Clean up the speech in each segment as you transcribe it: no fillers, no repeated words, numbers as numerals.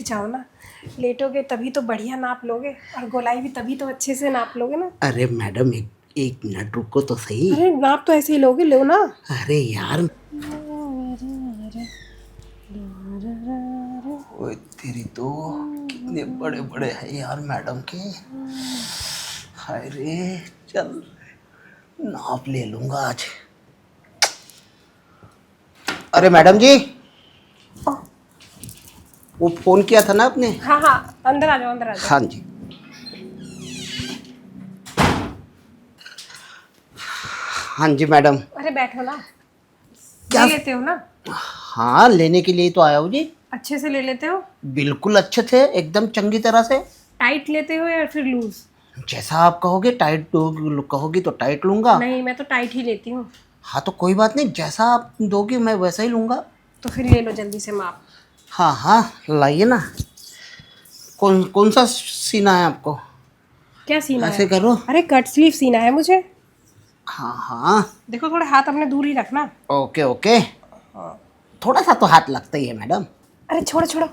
जाओ ना, लेटोगे तभी तो बढ़िया नाप लोगे, और गोलाई भी तभी तो अच्छे से नाप लोगे ना। अरे मैडम एक एक मिनट रुको तो सही। अरे नाप तो ऐसे ही लोगे, लो ना। अरे यार ओए तेरी तो कितने बड़े बड़े हैं यार मैडम के। हाय रे, चल नाप ले लूंगा आज। अरे मैडम जी, वो फोन किया था ना आपने? हाँ हाँ, अंदर आ जाओ, अंदर आ जाओ। हाँ जी। हाँ जी मैडम। अरे बैठो ना, क्या? ले लेते हो ना? हाँ लेने के लिए तो आया हूँ जी। अच्छे से ले लेते हो? बिल्कुल अच्छे थे, एकदम चंगी तरह से। टाइट लेते हो या फिर लूज? जैसा आप कहोगे, टाइट कहोगी तो टाइट लूंगा। नहीं, मैं तो टाइट ही लेती हूँ। हाँ तो कोई बात नहीं, जैसा आप दोगे मैं वैसा ही लूंगा। तो फिर ले लो जल्दी से माप। हाँ हाँ लाइए ना। कौन कौन सा सीना है आपको? क्या सीना ऐसे है? करो। अरे कट स्लीव सीना है मुझे। हाँ हाँ। देखो थोड़े हाथ अपने दूर ही रखना। Okay okay. थोड़ा सा तो हाथ लगता ही है मैडम। अरे छोड़ो छोड़ो,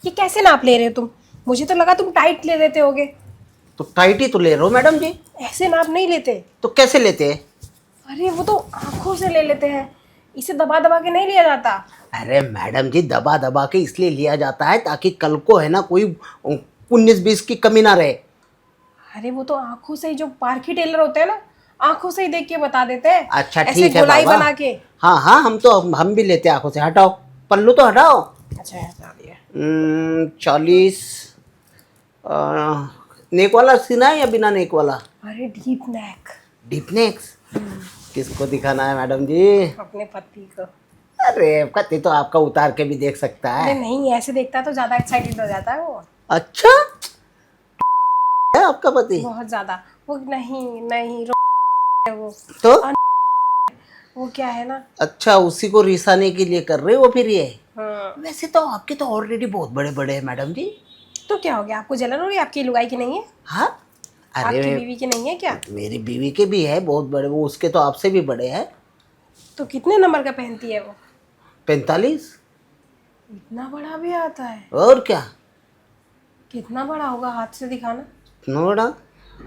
ये कैसे नाप ले रहे हो तुम? मुझे तो लगा तुम टाइट ले लेते होगे। तो टाइट ही तो ले रहे हो मैडम जी। ऐसे नाप नहीं लेते। तो कैसे लेते हैं? अरे वो तो आंखों से ले लेते हैं, इसे दबा दबा के नहीं लिया जाता। अरे मैडम जी, दबा दबा के इसलिए लिया जाता है ताकि कल को है ना कोई 19-20 की कमी ना रहे। अरे वो तो आंखों से ही, जो पारखी टेलर होते हैं ना, आंखों से ही देख के बता देते हैं। अच्छा ऐसे ठीक है गोलाई बाबा। बना के। हाँ हाँ, हम भी लेते हैं आंखों से। हटाओ पल्लू तो हटाओ। अच्छा हटा दिया। 40। नेक वाला सीना है या बिना नेक वाला? अरे डीप नेक। डीप नेक्स किसको दिखाना है मैडम जी? अपने पति को। अरे कति तो आपका उतार के भी देख सकता अरे है। नहीं, ऐसे देखता तो ज्यादा एक्साइटेड हो जाता है वो। अच्छा है आपका पति? बहुत ज्यादा। वो नहीं नहीं है वो। तो वो क्या है ना। अच्छा, उसी को रिसाने के लिए कर रहे हो फिर ये? हाँ। वैसे तो आपके तो ऑलरेडी बहुत बड़े बड़े हैं मैडम जी। तो क्या हो गया, आपको जलन हो रही है? आपकी लुगाई की नहीं है? हाँ। आपकी अरे बीवी की नहीं है क्या? मेरी बीवी के भी है बहुत बड़े, वो उसके तो आपसे भी बड़े हैं। तो कितने नंबर का पहनती है वो? 45। इतना बड़ा भी आता है? और क्या। कितना बड़ा होगा, हाथ से दिखाना। नोड़ा,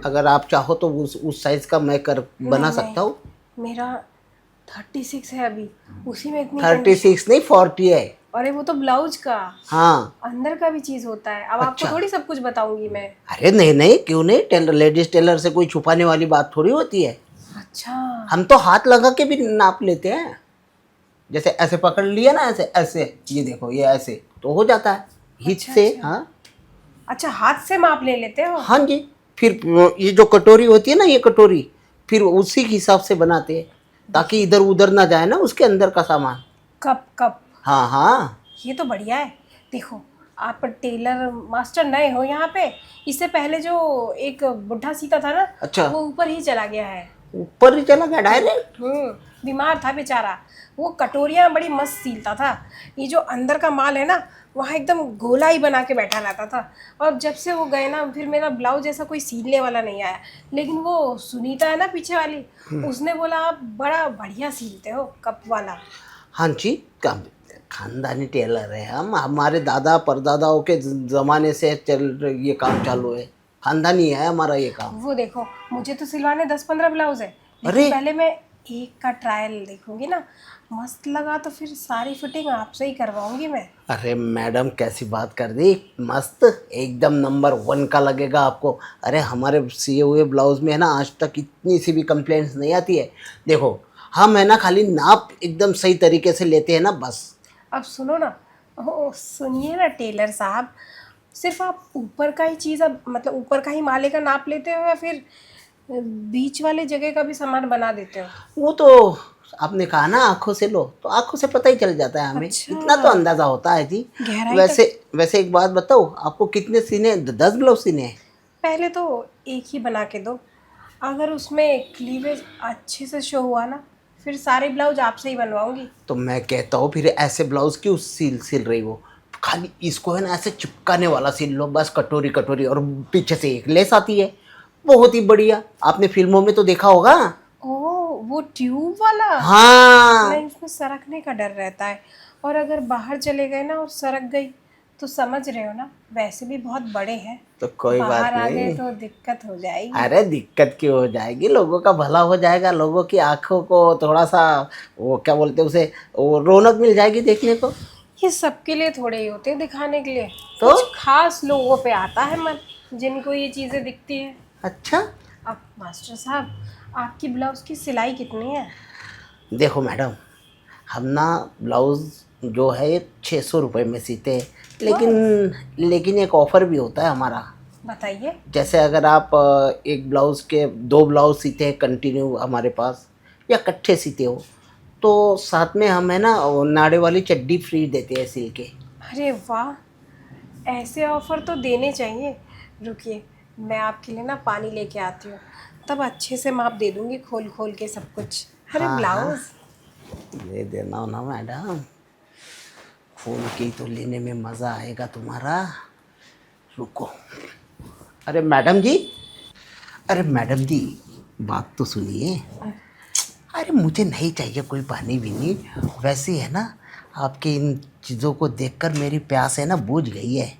अगर आप चाहो तो उस साइज का मैं कर बना नहीं, सकता हूँ। मेरा 36 है अभी, उसी में इतनी 36 नहीं 40 है। अरे वो तो ब्लाउज का, हाँ। अंदर का भी चीज होता है। अब अच्छा। आपको थोड़ी सब कुछ बताऊंगी मैं। अरे नहीं नहीं, क्यों नहीं, टेलर लेडीज टेलर से कोई छुपाने वाली बात थोड़ी होती है। अच्छा। हम तो हाथ लगा के भी नाप लेते हैं। जैसे ऐसे पकड़ लिया ना, ऐसे ऐसे, ये देखो ये ऐसे तो हो जाता है हिच अच्छा, से। अच्छा। हाँ अच्छा, हाथ से माप ले लेते हो? हाँ जी। फिर ये जो कटोरी होती है ना, ये कटोरी फिर उसी के हिसाब से बनाते हैं ताकि इधर उधर ना जाए ना उसके अंदर का सामान। Cup cup. हाँ हाँ। ये तो बढ़िया है। देखो, आप टेलर मास्टर नए हो यहाँ पे। इससे पहले जो एक बुढ़ा सीता था ना, अच्छा। वो ऊपर ही चला गया है। ऊपर ही चला गया डायरेक्ट? बीमार था बेचारा। वो कटोरियाँ बड़ी मस्त सीलता था। ये जो अंदर का माल है ना, वहाँ एकदम गोला ही बना के बैठा रहता था। और जब से वो गए ना, फिर मेरा ब्लाउज ऐसा कोई सीलने वाला नहीं आया। लेकिन वो सुनीता है ना पीछे वाली, उसने बोला आप बड़ा बढ़िया सीलते हो कप वाला। हाँ जी, काम खानदानी टेलर है हम। हमारे दादा परदादाओं के ज़माने से ये काम चालू है। खानदानी है हमारा ये काम। वो देखो, मुझे तो सिलवाने 10-15 ब्लाउज है, अरे! लेकिन पहले मैं एक का ट्रायल देखूंगी ना। मस्त लगा तो फिर सारी फिटिंग आपसे ही करवाऊंगी मैं। अरे मैडम कैसी बात कर दी, मस्त एकदम नंबर 1 का लगेगा आपको। अरे हमारे सिए हुए ब्लाउज में है ना आज तक इतनी सी भी कंप्लेंट्स नहीं आती है। देखो हम है ना खाली नाप एकदम सही तरीके से लेते हैं ना बस। अब सुनो ना, ओ सुनिए ना टेलर साहब, सिर्फ आप ऊपर का ही चीज़, अब मतलब ऊपर का ही माले का नाप लेते हो या फिर बीच वाले जगह का भी सामान बना देते हो? वो तो आपने कहा ना आंखों से लो, तो आंखों से पता ही चल जाता है हमें। अच्छा। इतना तो अंदाजा होता है जी। गहराई वैसे तक? वैसे एक बात बताओ, आपको कितने सीने, 10 ब्लाउज सीने हैं? पहले तो एक ही बना के दो, अगर उसमें क्लीवेज अच्छे से शो हुआ ना, फिर सारे ब्लाउज आपसे ही बनवाऊंगी। तो मैं कहता हूँ फिर ऐसे ब्लाउज क्यों सिल रही हो? खाली इसको है ना ऐसे चिपकाने वाला सिल लो बस, कटोरी कटोरी, और पीछे से एक लेस आती है, बहुत ही बढ़िया। आपने फिल्मों में तो देखा होगा। ओह, वो ट्यूब वाला? हाँ। नहीं, उसमें सरकने का डर रहता है, और अगर बाहर चले गए ना और सरक गई तो समझ रहे हो ना, वैसे भी बहुत बड़े हैं, तो कोई बात बाहर आ गए नहीं। तो दिक्कत हो जाएगी। अरे दिक्कत क्यों हो जाएगी, लोगों का भला हो जाएगा, लोगों की आंखों को थोड़ा सा वो क्या बोलते हैं उसे, वो रौनक मिल जाएगी देखने को। ये सबके लिए थोड़े ही होते हैं दिखाने के लिए, तो कुछ खास लोगों पे आता है मन, जिनको ये चीज़ें दिखती है। अच्छा अब मास्टर साहब, आपकी ब्लाउज की सिलाई कितनी है? देखो मैडम, हम ना ब्लाउज़ जो है ये 600 रुपये में सीते हैं, लेकिन एक ऑफ़र भी होता है हमारा। बताइए। जैसे अगर आप एक ब्लाउज़ के 2 ब्लाउज़ सीते हैं कंटिन्यू हमारे पास, या इकट्ठे सीते हो, तो साथ में हम है ना वो नाड़े वाली चड्डी फ्री देते हैं सिल के। अरे वाह, ऐसे ऑफर तो देने चाहिए। रुकिए, मैं आपके लिए ना पानी लेके आती हूँ, तब अच्छे से माप दे दूँगी, खोल खोल के सब कुछ। अरे हाँ हाँ, ब्लाउज ले देना हो ना मैडम, फूल की तो लेने में मज़ा आएगा तुम्हारा। रुको, अरे मैडम जी, अरे मैडम जी, बात तो सुनिए। अरे मुझे नहीं चाहिए कोई पानी भी, वैसे है ना, आपकी इन चीज़ों को देखकर मेरी प्यास है ना बुझ गई है।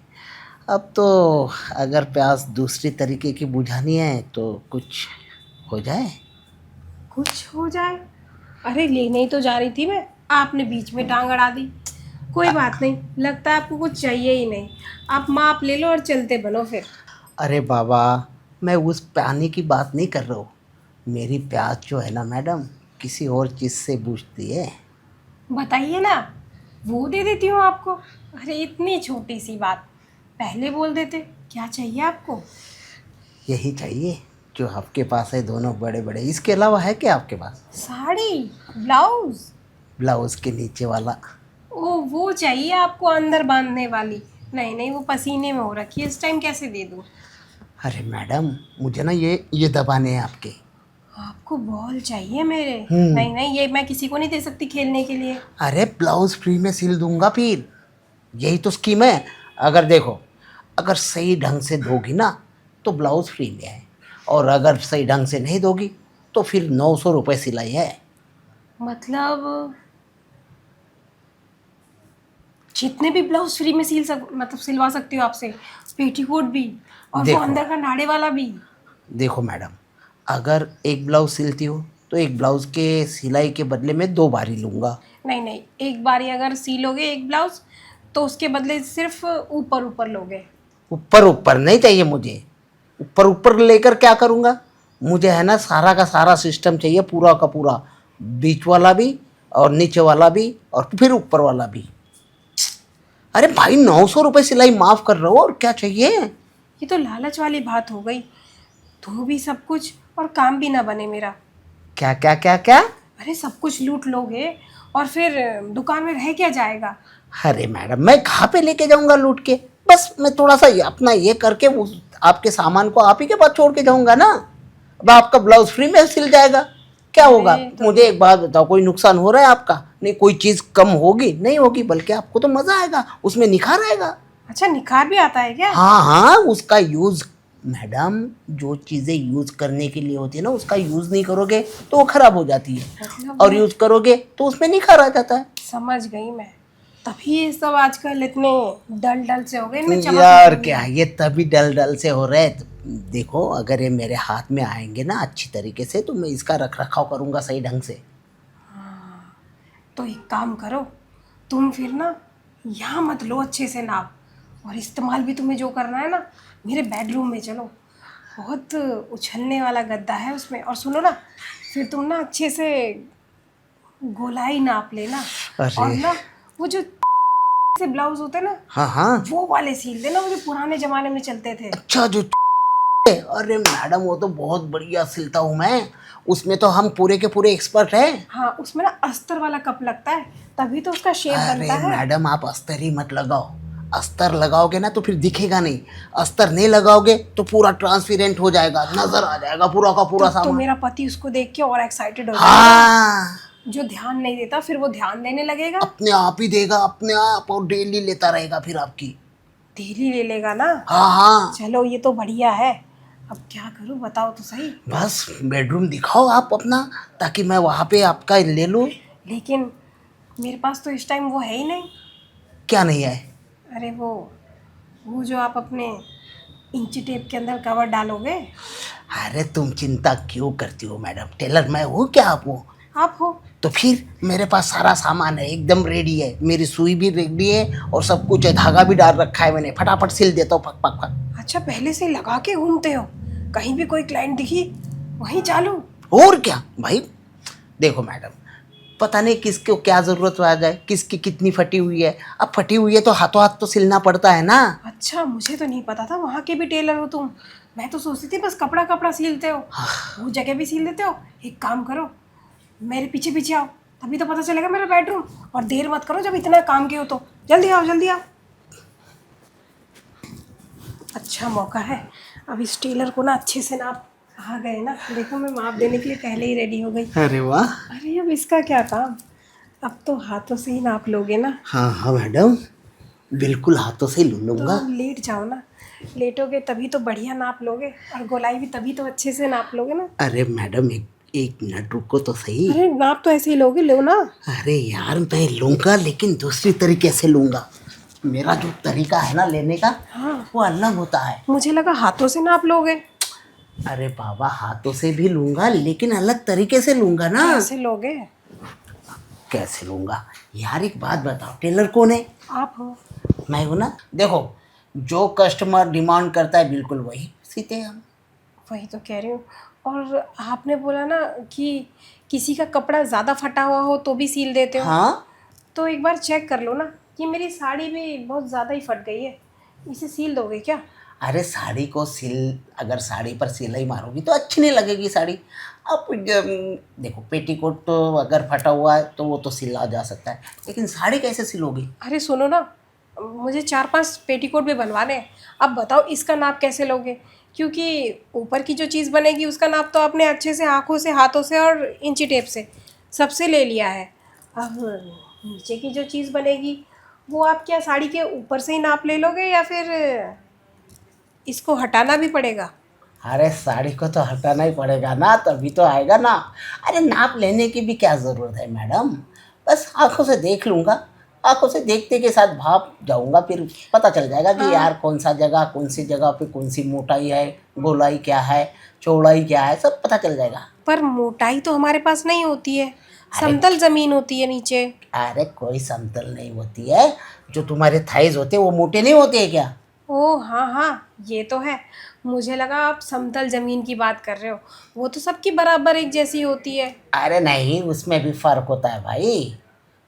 अब तो अगर प्यास दूसरी तरीके की बुझानी है तो कुछ हो जाए। कुछ हो जाए? अरे लेने ही तो जा रही थी मैं, आपने बीच में टांग अड़ा दी। कोई बात नहीं, लगता है आपको कुछ चाहिए ही नहीं। आप माप ले लो और चलते बनो फिर। अरे बाबा, मैं उस पानी की बात नहीं कर रहा हूँ, मेरी प्यास जो है ना मैडम किसी और चीज़ से बुझती है। बताइए ना, वो दे देती हूँ आपको। अरे इतनी छोटी सी बात, पहले बोल देते। क्या चाहिए आपको? यही चाहिए जो आपके पास है, दोनों बड़े बड़े। इसके अलावा है क्या आपके पास? साड़ी, ब्लाउज? ब्लाउज के नीचे वाला। ओ, वो चाहिए आपको अंदर बांधने वाली? नहीं नहीं, वो पसीने में हो रखी है, इस टाइम कैसे दे दूँ? अरे मैडम, मुझे ना ये दबाने हैं आपके। आपको बॉल चाहिए मेरे? हम्म। नहीं नहीं, ये मैं किसी को नहीं दे सकती खेलने के लिए। अरे ब्लाउज फ्री में सिल दूंगा फिर, यही तो स्कीम है। अगर देखो, अगर सही ढंग से दोगी ना तो ब्लाउज फ्री में है, और अगर सही ढंग से नहीं दोगी तो फिर 900 रुपये सिलाई है। मतलब जितने भी ब्लाउज फ्री में मतलब सिलवा सकती हो आपसे, पेटीकोट भी, और वो देखो अंदर का नाड़े वाला भी। देखो मैडम, अगर एक ब्लाउज सिलती हो तो एक ब्लाउज के सिलाई के बदले में 2 बारी लूँगा। नहीं नहीं, एक बारी अगर सिलोगे एक ब्लाउज, तो उसके बदले सिर्फ ऊपर ऊपर लोगे। ऊपर ऊपर नहीं चाहिए मुझे, ऊपर ऊपर लेकर क्या करूँगा? मुझे है ना सारा का सारा सिस्टम चाहिए, पूरा का पूरा, बीच वाला भी और नीचे वाला भी और फिर ऊपर वाला भी। अरे भाई, 900 रुपये सिलाई माफ़ कर रहे हो, और क्या चाहिए? ये तो लालच वाली बात हो गई। तो भी सब कुछ और काम भी ना बने मेरा। क्या क्या क्या क्या? अरे सब कुछ लूट लोगे और फिर दुकान में रह क्या जाएगा? अरे मैडम, मैं कहाँ पे लेके जाऊंगा लूट के? बस मैं थोड़ा सा अपना ये करके उस आपके सामान को आप ही के पास छोड़ के जाऊंगा ना। अब आपका ब्लाउज फ्री में सिल जाएगा, क्या होगा? अरे तो मुझे एक बात बताओ, कोई नुकसान हो रहा है आपका? नहीं, कोई चीज़ कम होगी? नहीं होगी, बल्कि आपको तो मज़ा आएगा, उसमें निखार आएगा। अच्छा, निखार भी आता है क्या? हाँ हाँ, उसका यूज़ मैडम, जो चीज़ें यूज़ करने के लिए होती है ना, उसका यूज़ नहीं करोगे तो वो खराब हो जाती है, मतलब और यूज़ करोगे तो उसमें निखार आ जाता है। समझ गई मैं। तभी ये सब आजकल इतने डल डल से हो गए, इनमें चमक यार नहीं क्या, है। ये तभी डल डल से हो रहे हैं। देखो, अगर ये मेरे हाथ में आएंगे ना अच्छी तरीके से, तो मैं इसका रख रखाव करूँगा सही ढंग से। तो एक काम करो, तुम फिर ना यहाँ मत लो, अच्छे से नाप, और इस्तेमाल भी तुम्हें जो करना है ना, मेरे बेडरूम में चलो। बहुत उछलने वाला गद्दा है उसमें। और सुनो ना, फिर तुम ना अच्छे से गोलाई नाप लेना, और अरे ना वो जो से ब्लाउज होते हैं ना, हाँ हाँ, वो वाले सील देना, वो जो पुराने जमाने में चलते थे। अच्छा जो अरे मैडम, वो तो बहुत बढ़िया सिलता हूँ मैं, उसमें तो हम पूरे के पूरे एक्सपर्ट हैं। हाँ, उसमें ना अस्तर वाला कप लगता है, तभी तो उसका शेप बनता अरे है। मैडम, आप अस्तर ही मत लगाओ, अस्तर लगाओगे ना तो फिर दिखेगा नहीं, अस्तर नहीं लगाओगे तो पूरा ट्रांसपेरेंट हो जाएगा, नजर आ जाएगा पूरा का पूरा तब तो सामान। मेरा पति उसको देख के और एक्साइटेड हो जाएगा। हाँ, जो ध्यान नहीं देता फिर वो ध्यान देने लगेगा। अपने आप ही देगा, अपने आप, और डेली लेता रहेगा फिर आपकी। डेली ले लेगा ना? हाँ हाँ, चलो, ये तो बढ़िया है। अब क्या करूं, बताओ तो सही। बस बेडरूम दिखाओ आप अपना, ताकि मैं वहाँ पे आपका ले लूँ। लेकिन मेरे पास तो इस टाइम वो है ही नहीं। क्या नहीं है? अरे वो जो आप अपने इंची टेप के अंदर कवर डालोगे। अरे तुम चिंता क्यों करती हो मैडम, टेलर मैं हूँ क्या आप हो? आप हो? तो फिर मेरे पास सारा सामान है, एकदम रेडी है, मेरी सुई भी रेडी है और सब कुछ है, धागा भी डाल रखा है मैंने, फटाफट सिल देता हूँ, फक फक फक। अच्छा, पहले से लगा के घूमते हो, कहीं भी कोई क्लाइंट दिखी वहीं चालू। और क्या भाई, देखो मैडम, पता नहीं किसको क्या ज़रूरत आ जाए, किसकी कितनी फटी हुई है, अब फटी हुई है तो हाथों हाथ तो सिलना पड़ता है ना। अच्छा, मुझे तो नहीं पता था वहाँ के भी टेलर हो तुम। मैं तो सोचती थी बस कपड़ा कपड़ा सिलते हो, वो जगह भी सिल देते हो। एक काम करो, मेरे पीछे पीछे आओ, तभी तो पता चलेगा मेरा बेडरूम। और देर मत करो, जब इतना काम के हो तो जल्दी आओ जल्दी आओ। अच्छा मौका है, अब इस टेलर को ना अच्छे से नाप आ गए ना, देखो मैं माप देने के लिए पहले ही रेडी हो गई। अरे वाह। अरे अब इसका क्या काम, अब तो हाथों से ही नाप लोगे ना। हाँ हाँ मैडम, बिल्कुल हाथों से ही तो लूँगा। अब लेट जाओ ना, लेटोगे तभी तो बढ़िया नाप लोगे, और गोलाई भी तभी तो अच्छे से नाप लोगे ना। अरे मैडम, एक मिनट रुको तो सही। अरे नाप तो ऐसे ही लोगे, लो ना। अरे यार मैं लूँगा लेकिन दूसरी तरीके से लूँगा, मेरा जो तरीका है ना लेने का, हाँ, वो अलग होता है। मुझे लगा हाथों से नाप लोगे। अरे बाबा, हाथों से भी लूँगा लेकिन अलग तरीके से लूँगा ना। कैसे लोगे? कैसे लूँगा यार, एक बात बताओ, टेलर कौन है? आप हो। मैं हूँ ना। देखो, जो कस्टमर डिमांड करता है बिल्कुल वही सीते हैं हम। वही तो कह रही हूँ। और आपने बोला ना कि किसी का कपड़ा ज़्यादा फटा हुआ हो तो भी सिल देते हो। हाँ, तो एक बार चेक कर लो ना कि मेरी साड़ी भी बहुत ज़्यादा ही फट गई है, इसे सील दोगे क्या? अरे साड़ी को अगर साड़ी पर सिलाई मारोगी तो अच्छी नहीं लगेगी साड़ी। अब देखो, पेटीकोट तो अगर फटा हुआ है तो वो तो सिला जा सकता है, लेकिन साड़ी कैसे सिलोगी? अरे सुनो ना, मुझे 4-5 पेटीकोट भी बनवाने हैं। अब बताओ इसका नाप कैसे लोगे? क्योंकि ऊपर की जो चीज़ बनेगी उसका नाप तो आपने अच्छे से आँखों से, हाथों से और इंची टेप से सबसे ले लिया है। अब नीचे की जो चीज़ बनेगी वो आप क्या साड़ी के ऊपर से ही नाप ले लोगे, या फिर इसको हटाना भी पड़ेगा? अरे साड़ी को तो हटाना ही पड़ेगा ना, तभी तो आएगा ना। अरे नाप लेने की भी क्या ज़रूरत है मैडम, बस आंखों से देख लूँगा, आंखों से देखते के साथ भाप जाऊँगा, फिर पता चल जाएगा कि यार कौन सा जगह, कौन सी जगह पे कौन सी मोटाई है, गोलाई क्या है, चौड़ाई क्या है, सब पता चल जाएगा। पर मोटाई तो हमारे पास नहीं होती है, समतल ज़मीन होती है नीचे। अरे कोई समतल नहीं होती है, जो तुम्हारे थाइज होते हैं वो मोटे नहीं होते हैं क्या? ओह हाँ हाँ, ये तो है। मुझे लगा आप समतल ज़मीन की बात कर रहे हो, वो तो सबकी बराबर एक जैसी होती है। अरे नहीं, उसमें भी फ़र्क होता है भाई,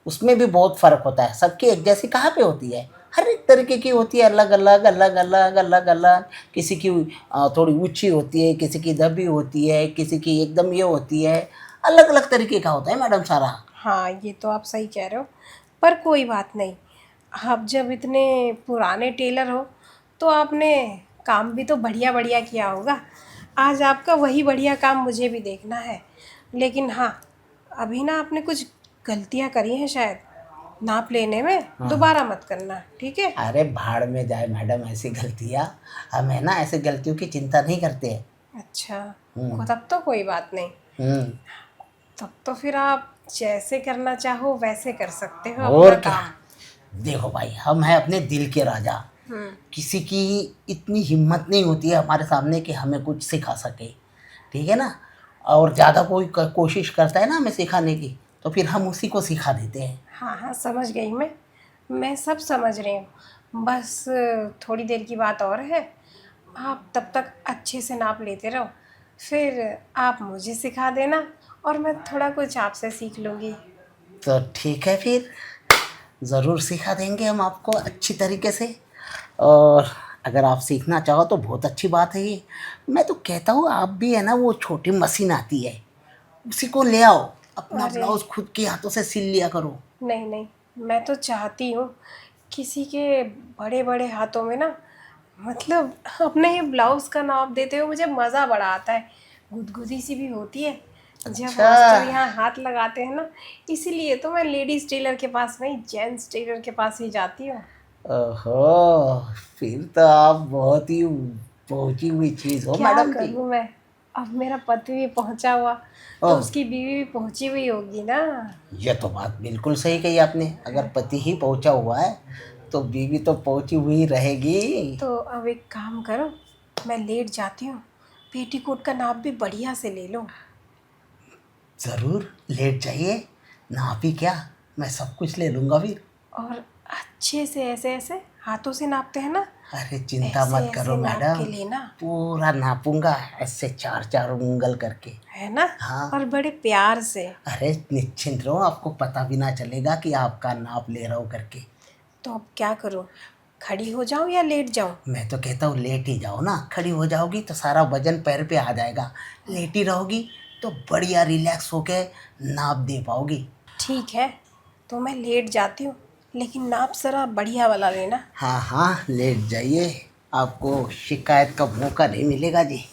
उसमें भी बहुत फ़र्क होता है, सबकी एक जैसी कहाँ पे होती है, हर एक तरीके की होती है, अलग अलग अलग अलग अलग अलग। किसी की थोड़ी ऊंची होती है, किसी की दबी होती है, किसी की एकदम ये होती है, अलग अलग तरीके का होता है मैडम सारा। हाँ, ये तो आप सही कह रहे हो, पर कोई बात नहीं। आप जब इतने पुराने टेलर हो तो आपने काम भी तो बढ़िया बढ़िया किया होगा। आज आपका वही बढ़िया काम मुझे भी देखना है। लेकिन हाँ, अभी ना आपने कुछ गलतियाँ करी हैं शायद, नाप लेने में दोबारा मत करना, ठीक है? अरे भाड़ में जाए मैडम ऐसी गलतियाँ, हम है ना ऐसी गलतियों की चिंता नहीं करते हैं। अच्छा, तब तो कोई बात नहीं। हम्म। तब तो फिर आप जैसे करना चाहो वैसे कर सकते हो और अपना क्या, काम। देखो भाई, हम हैं अपने दिल के राजा, किसी की इतनी हिम्मत नहीं होती है हमारे सामने कि हमें कुछ सिखा सके, ठीक है ना। और ज़्यादा कोई कोशिश करता है ना हमें सिखाने की, तो फिर हम उसी को सिखा देते हैं। हाँ हाँ, समझ गई मैं सब समझ रही हूँ। बस थोड़ी देर की बात और है, आप तब तक अच्छे से नाप लेते रहो, फिर आप मुझे सिखा देना और मैं थोड़ा कुछ आपसे सीख लूँगी। तो ठीक है, फिर ज़रूर सिखा देंगे हम आपको अच्छी तरीके से। और अगर आप सीखना चाहो तो बहुत अच्छी बात है ये। मैं तो कहता हूँ आप भी है ना, वो छोटी मशीन आती है उसी को ले आओ, अपना अरे ब्लाउज खुद के हाथों से सिल लिया करो। नहीं नहीं, मैं तो चाहती हूँ किसी के बड़े बड़े हाथों में ना, मतलब अपने ये ब्लाउज़ का नाप देते हुए मुझे मज़ा बड़ा आता है, गुदगुदी सी भी होती है जब अच्छा। मास्टर यहाँ हाथ लगाते हैं ना। इसीलिए तो मैं लेडीज़ टेलर के पास नहीं, जेंट्स टेलर के पास ही जाती हूँ। ओहो, फिर तो आप बहुत ही पहुंची हुई चीज़ हो क्या मैडम जी। करूँ मैं, अब मेरा पति भी पहुँचा हुआ तो ओह, उसकी बीवी भी पहुँची हुई होगी ना। ये तो बात बिल्कुल सही कही आपने, अगर पति ही पहुंचा हुआ है तो बीवी तो पहुंची हुई रहेगी। तो अब एक काम करो, मैं लेट जाती हूँ, पेटीकोट का नाप भी बढ़िया से ले लो। ज़रूर लेट जाइए, नाप ही क्या, मैं सब कुछ ले लूँगा फिर। और अच्छे से ऐसे ऐसे हाथों से नापते हैं ना, अरे चिंता ऐसे मत करो ऐसे नाप मैडम, के लेना, पूरा नापूंगा ऐसे 4-4 उंगल करके। है ना। हाँ। और बड़े प्यार से। अरे निश्चिंत रहो, आपको पता भी ना चलेगा कि आपका नाप ले रहा हूँ करके। तो अब क्या करूँ, खड़ी हो जाऊँ या लेट जाऊँ? मैं तो कहता हूँ लेट ही जाओ ना, खड़ी हो जाओगी तो सारा वजन पैर पे आ जाएगा, लेटी रहोगी तो बढ़िया रिलैक्स होके नाप दे पाओगी। ठीक है, तो मैं लेट जाती हूँ, लेकिन नाप ज़रा बढ़िया वाला लेना। हाँ हाँ लेट जाइए, आपको शिकायत का मौका नहीं मिलेगा जी।